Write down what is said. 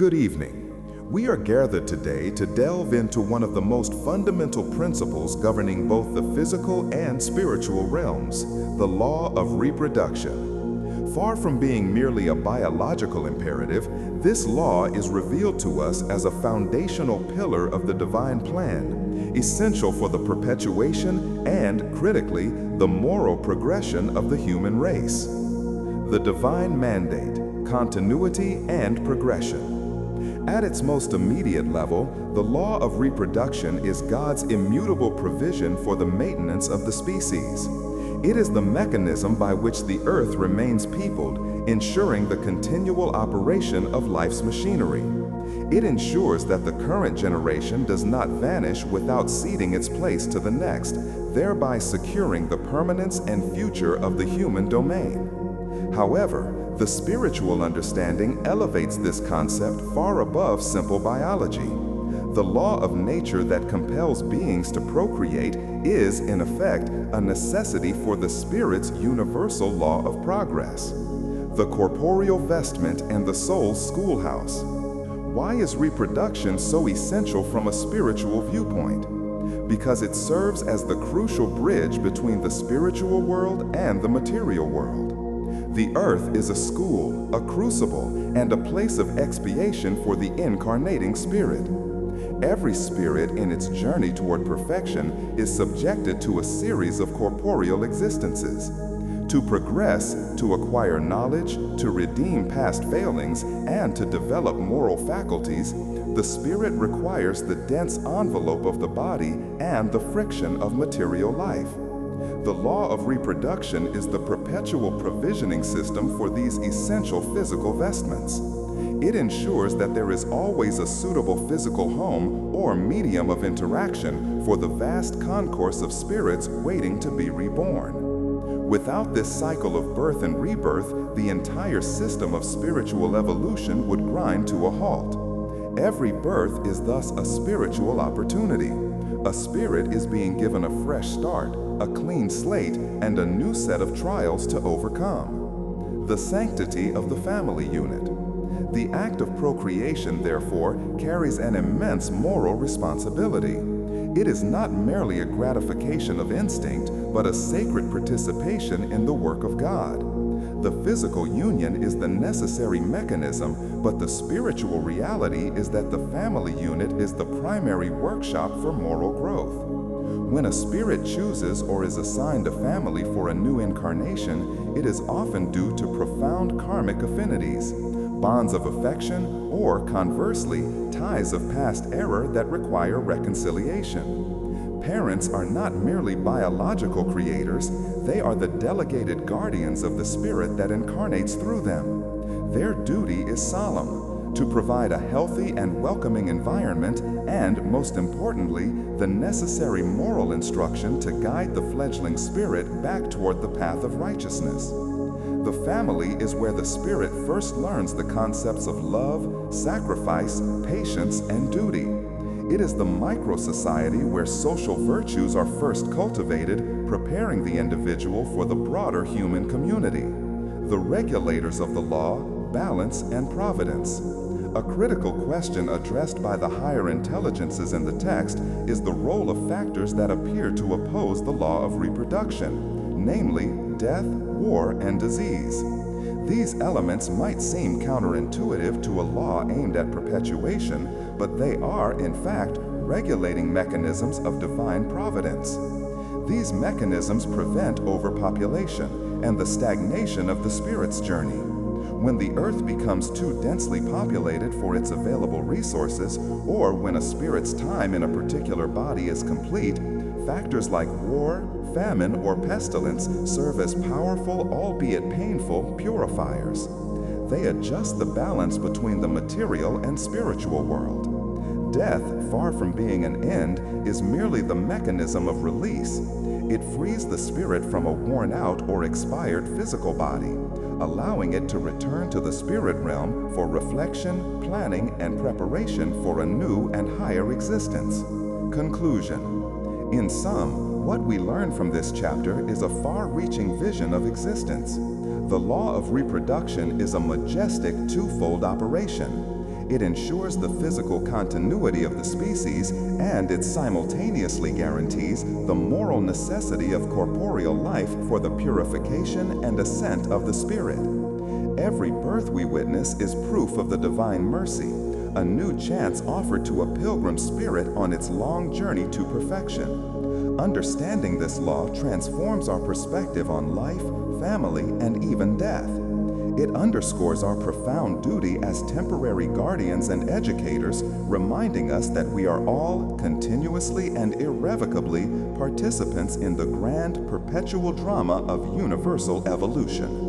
Good evening. We are gathered today to delve into one of the most fundamental principles governing both the physical and spiritual realms, the law of reproduction. Far from being merely a biological imperative, this law is revealed to us as a foundational pillar of the divine plan, essential for the perpetuation and, critically, the moral progression of the human race. The divine mandate, continuity and progression. At its most immediate level, the law of reproduction is God's immutable provision for the maintenance of the species. It is the mechanism by which the earth remains peopled, ensuring the continual operation of life's machinery. It ensures that the current generation does not vanish without ceding its place to the next, thereby securing the permanence and future of the human domain. However, the spiritual understanding elevates this concept far above simple biology. The law of nature that compels beings to procreate is, in effect, a necessity for the spirit's universal law of progress. The corporeal vestment and the soul's schoolhouse. Why is reproduction so essential from a spiritual viewpoint? Because it serves as the crucial bridge between the spiritual world and the material world. The earth is a school, a crucible, and a place of expiation for the incarnating spirit. Every spirit in its journey toward perfection is subjected to a series of corporeal existences. To progress, to acquire knowledge, to redeem past failings, and to develop moral faculties, the spirit requires the dense envelope of the body and the friction of material life. The law of reproduction is the perpetual provisioning system for these essential physical vestments. It ensures that there is always a suitable physical home or medium of interaction for the vast concourse of spirits waiting to be reborn. Without this cycle of birth and rebirth, the entire system of spiritual evolution would grind to a halt. Every birth is thus a spiritual opportunity. A spirit is being given a fresh start, a clean slate, and a new set of trials to overcome. The sanctity of the family unit. The act of procreation, therefore, carries an immense moral responsibility. It is not merely a gratification of instinct, but a sacred participation in the work of God. The physical union is the necessary mechanism, but the spiritual reality is that the family unit is the primary workshop for moral growth. When a spirit chooses or is assigned a family for a new incarnation, it is often due to profound karmic affinities, bonds of affection, or conversely, ties of past error that require reconciliation. Parents are not merely biological creators, they are the delegated guardians of the spirit that incarnates through them. Their duty is solemn, to provide a healthy and welcoming environment and, most importantly, the necessary moral instruction to guide the fledgling spirit back toward the path of righteousness. The family is where the spirit first learns the concepts of love, sacrifice, patience, and duty. It is the micro-society where social virtues are first cultivated, preparing the individual for the broader human community. The regulators of the law, balance, and providence. A critical question addressed by the higher intelligences in the text is the role of factors that appear to oppose the law of reproduction, namely death, war, and disease. These elements might seem counterintuitive to a law aimed at perpetuation, but they are, in fact, regulating mechanisms of divine providence. These mechanisms prevent overpopulation and the stagnation of the spirit's journey. When the earth becomes too densely populated for its available resources, or when a spirit's time in a particular body is complete, factors like war, famine, or pestilence serve as powerful, albeit painful, purifiers. They adjust the balance between the material and spiritual world. Death, far from being an end, is merely the mechanism of release. It frees the spirit from a worn-out or expired physical body, allowing it to return to the spirit realm for reflection, planning, and preparation for a new and higher existence. Conclusion. In sum, what we learn from this chapter is a far-reaching vision of existence. The law of reproduction is a majestic twofold operation. It ensures the physical continuity of the species, and it simultaneously guarantees the moral necessity of corporeal life for the purification and ascent of the spirit. Every birth we witness is proof of the divine mercy, a new chance offered to a pilgrim spirit on its long journey to perfection. Understanding this law transforms our perspective on life, family, and even death. It underscores our profound duty as temporary guardians and educators, reminding us that we are all continuously and irrevocably participants in the grand, perpetual drama of universal evolution.